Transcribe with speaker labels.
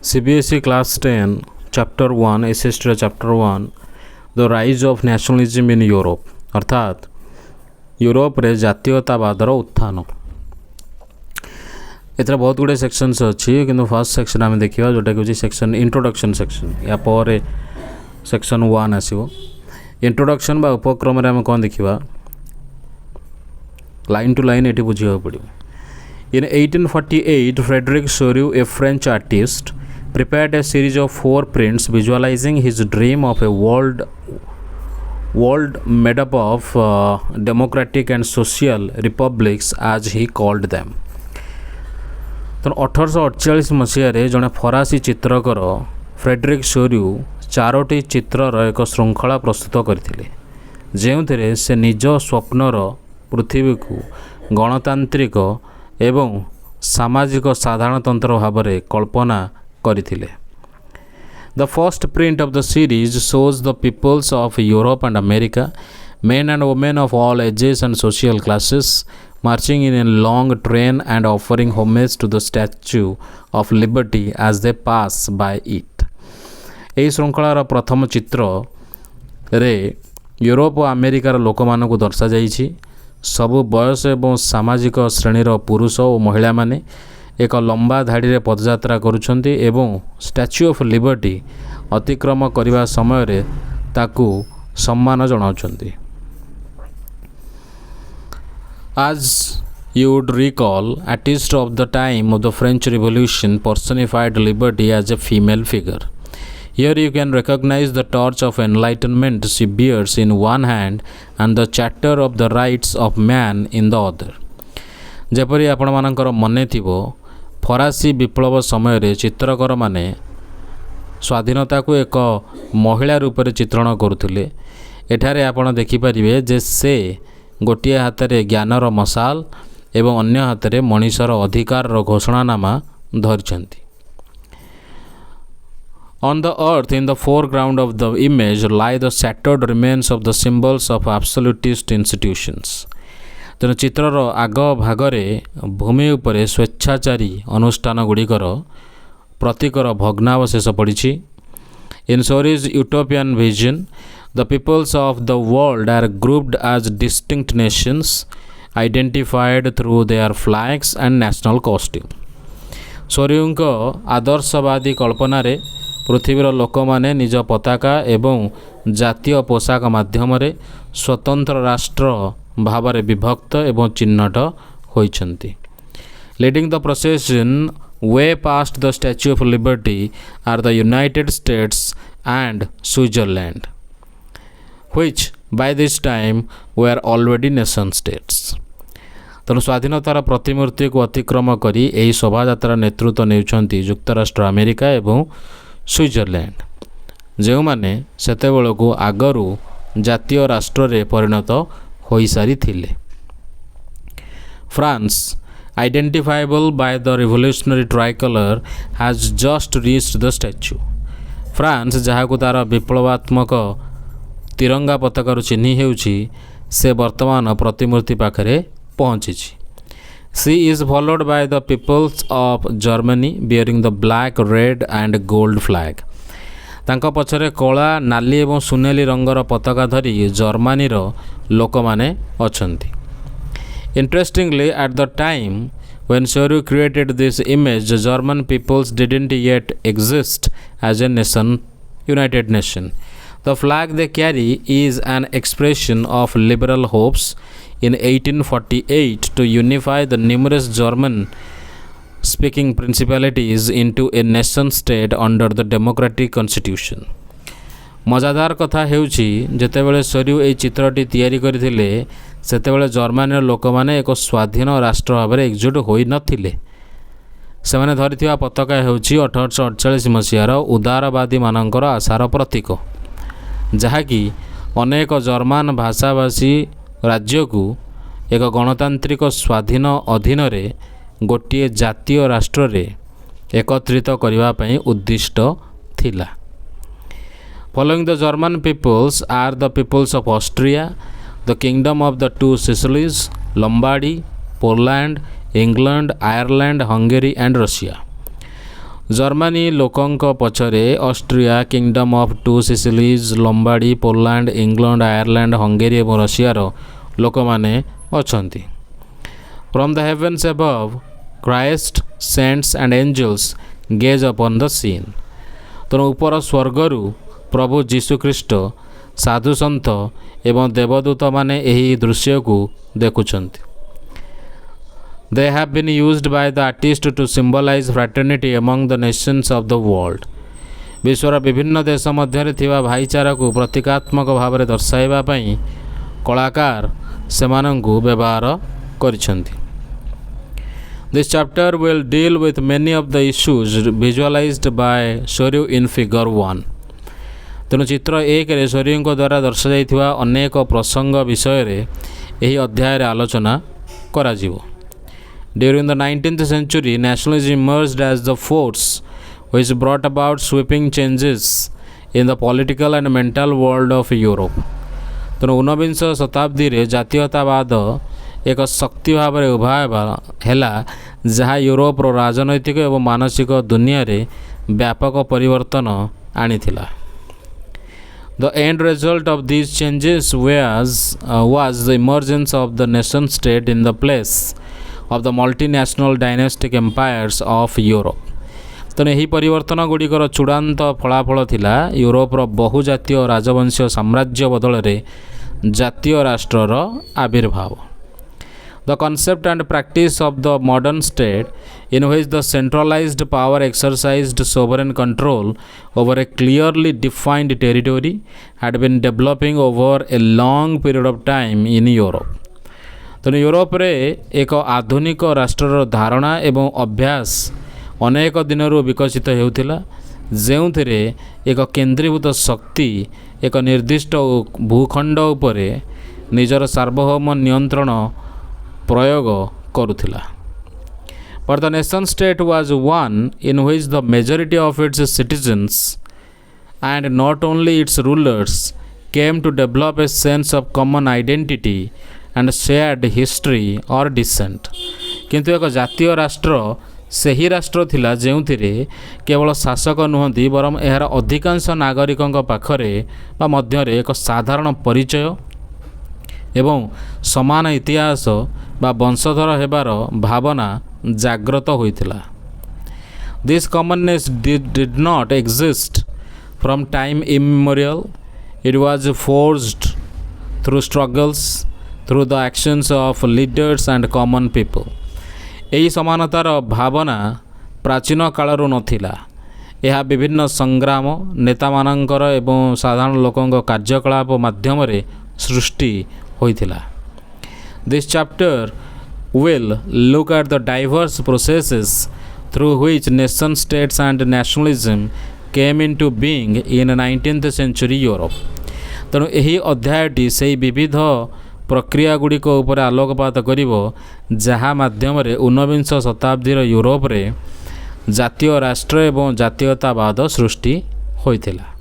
Speaker 1: CBSE Class 10 Chapter 1 SST Chapter 1 The Rise of Nationalism in Europe अर्थात Europe रे जातीयतावादर उत्थान। एथरा बहुत गुड़े सेक्शंस अच्छी किंतु फर्स्ट सेक्शन आम देखा जोटा कि सेक्शन इंट्रोडक्शन सेक्शन या पर सेक्शन 1 आसो। इंट्रोडक्शन बा उपक्रम आम कौन देखा लाइन टू लाइन ये बुझा पड़ो। In 1848, Frederick Choriot, a French artist, prepared a series of 4 prints visualizing his dream of a world made up of democratic and social republics as he called them. तो 1848 मसीह जड़े फरासी Chitrakar Frederick Sorio 4टी चित्रर एक श्रृंखला प्रस्तुत करथिले जेउथिरे से निज स्वप्नर पृथ्वी को गणतांत्रिक एवं सामाजिक साधारणतंत्र भाव में कल्पना करथिले। The first print of the series shows the peoples of Europe and America, men and women of all ages and social classes, marching in a long train and offering homage to the Statue of Liberty as they pass by it. ଏହି ଶୃଙ୍ଖଳାର ପ୍ରଥମ ଚିତ୍ରରେ Europe ଓ ଆମେରିକାର ଲୋକମାନଙ୍କୁ ଦର୍ଶାଯାଇଛି। ସବୁ ବୟସ ଏବଂ ସାମାଜିକ ଶ୍ରେଣୀର ପୁରୁଷ ଓ ମହିଳାମାନେ ଏକ ଲମ୍ବା ଧାଡ଼ିରେ ପଦଯାତ୍ରା କରୁଛନ୍ତି ଏବଂ ଷ୍ଟାଚ୍ୟୁ ଅଫ୍ ଲିବର୍ଟି ଅତିକ୍ରମ କରିବା ସମୟରେ ତାକୁ ସମ୍ମାନ ଜଣାଉଛନ୍ତି। As you would recall, artists of the time of the French Revolution personified liberty as a female figure. Here you can recognize the torch of enlightenment she bears in one hand and the charter of the rights of man in the other. जेपरी आपण मानकर मने थिबो फरासी विप्लव समय चित्रकर माने स्वाधीनता को एक महिला रूप में चित्रण करुले। एठारे आपण देखिपारे जे से गोटे हाथ में ज्ञानर मशाल एवं अन्य हाथ में मनीषर अधिकार घोषणानामा धरिछंती। On the earth, in the foreground of the image, lie the shattered remains of the symbols of absolutist institutions. तेणु चित्रर आग भागरे भूमि उपरे स्वेच्छाचारी अनुष्ठान गुड़िकर प्रतीकर भग्नावशेष पड़ी। In Chorio's utopian vision, the peoples of the world are grouped as distinct nations, identified through their flags and national costume. Chorioଙ୍କ आदर्शवादी कल्पना रे पृथ्वीर लोक माने निज पताका एवं जातीय पोशाक माध्यम स्वतंत्र राष्ट्र भाव में विभक्त एवं चिन्हट होइछंती। Leading the procession way past the Statue of Liberty are the United States and Switzerland which by this time they are already nation states. तेणु स्वाधीनतार प्रतिमूर्ति को अतिक्रम करी एही शोभायात्रा नेतृत्व नेउछंती युक्तराष्ट्र अमेरिका एवं स्विट्जरलैंड जो माने सेतेबेलको आगरू जातीय राष्ट्र रे परिणत हो सारी थिले। France identifiable by the revolutionary tricolour has just reached the statue. France जहाँ को तार विप्लवात्मक तिरंगा पताकार चिन्ह हेउछि से वर्तमान प्रतिमूर्ति पाखरे पहुँची। She is followed by the peoples of Germany bearing the black, red and gold flag. तांका पछरे कला नाली एवं सुनेली रंगर पताका धरी जर्मनीर लोक माने अछंती। Interestingly, at the time when Choriot created this image, the German peoples didn't yet exist as a nation, united nation. The flag they carry is an expression of liberal hopes in 1848 to unify the numerous German speaking principalities into a nation state under the democratic constitution. मजादार कथा हेउछि जेतेबेले चोरियो एई चित्रटी तैयारी करथिले सेतेबेले जर्मनीर लोक माने एक स्वाधीन राष्ट्र भाव में एकजुट होई नथिले। सेमाने धरिथिबा पताका हेउछि 1848 मसीहार उदारवादी मानकर आशार प्रतीक जहाँकि अनेक जर्मन भाषाभाषी राज्य को एक गणतांत्रिक स्वाधीन अधीन रे गोटे जातीय राष्ट्र रे एकत्रित करने पई उद्दिष्ट थिला। Following the German peoples are the peoples of Austria, the kingdom of the two Sicilies, Lombardy, Poland, England, Ireland, Hungary and Russia. Germany लोकंक पछरे Austria kingdom of two Sicilies Lombardy Poland England Ireland Hungary और Russia रो लोक माने अछंती from the heavens above Christ saints and angels gaze upon the scene तेणु ऊपर स्वर्गरु प्रभु जीशुख्रीष्ट साधु सन्थ एवं देवदूत माने एही दृश्य को देखुछंती They have been used by the artist to symbolize fraternity among the nations of the world. विश्वर विभिन्न देश मध्य थिबा भाईचारा को प्रतीकात्मक भाव में दर्शाइबा पई कलाकार सेमानंकु व्यवहार करिसेंती This chapter will deal with many of the issues visualized by Shoryu in figure 1. तेणु चित्र 1 रे शोर्युଙ୍କ द्वारा दर्शाଯାଇଥିବା अनेक प्रसंग विषय रे एही अध्याय रे आलोचना करा जिवो During the 19th century, nationalism emerged as the force which brought about sweeping changes in the political and mental world of Europe. तेणु 19 शताब्दी रे जातीयतावाद एक शक्ति भाव में उभा हैला जहाँ यूरोप रो राजनैतिक एवं मानसिक दुनिया रे व्यापक परिवर्तन आनिथिला The end result of these changes was the emergence of the nation state in the place of the multinational dynastic empires of Europe. तेणु यही परिवर्तन गुड़िकर चूड़ांत फलाफल थिला यूरोपर बहुजातीय राजवंशीय साम्राज्य बदल जातीय राष्ट्रर आविर्भाव The concept and practice of the modern state in which the centralized power exercised sovereign control over a clearly defined territory had been developing over a long period of time in Europe. तेणु Europe रे एक आधुनिक राष्ट्रर धारणा एवं अभ्यास अनेक दिनरू विकसित हेउथिला जेउथिरे एक केंद्रीभूत शक्ति एक निर्दिष्ट भूखंड उपरे निजर सार्वभौम नियंत्रण प्रयोग करुथिला But the nation state was one in which the majority of its citizens and not only its rulers came to develop a sense of common identity and shared history or descent. किंतु एक जातीय राष्ट्र सही राष्ट्र थिला जेउथिरे केवल शासक नुहंती बरम एहार अधिकांश नागरिकंक पाखरे बा मध्यरे एक साधारण परिचय एवं समान इतिहास बा वंशधर हेबार भावना जागृत होइथिला This commonness did not exist from time immemorial. It was forged through struggles, through the actions of leaders and common people. एही समानतार भावना प्राचीन कालरू नथिला यह विभिन्न संग्राम नेता मानकर एवं साधारण लोकंक कार्यकलाप माध्यम रे सृष्टि होइथिला This chapter will look at the diverse processes through which nation states and nationalism came into being in 19th century Europe. तेणु यही अध्यायटी से विविध प्रक्रिया गुड़िक उपर आलोकपात करिवो जहाँ माध्यम रे 19 शताब्दीर यूरोप रे जातीय राष्ट्र एवं जातीयतावाद सृष्टि होइथिला।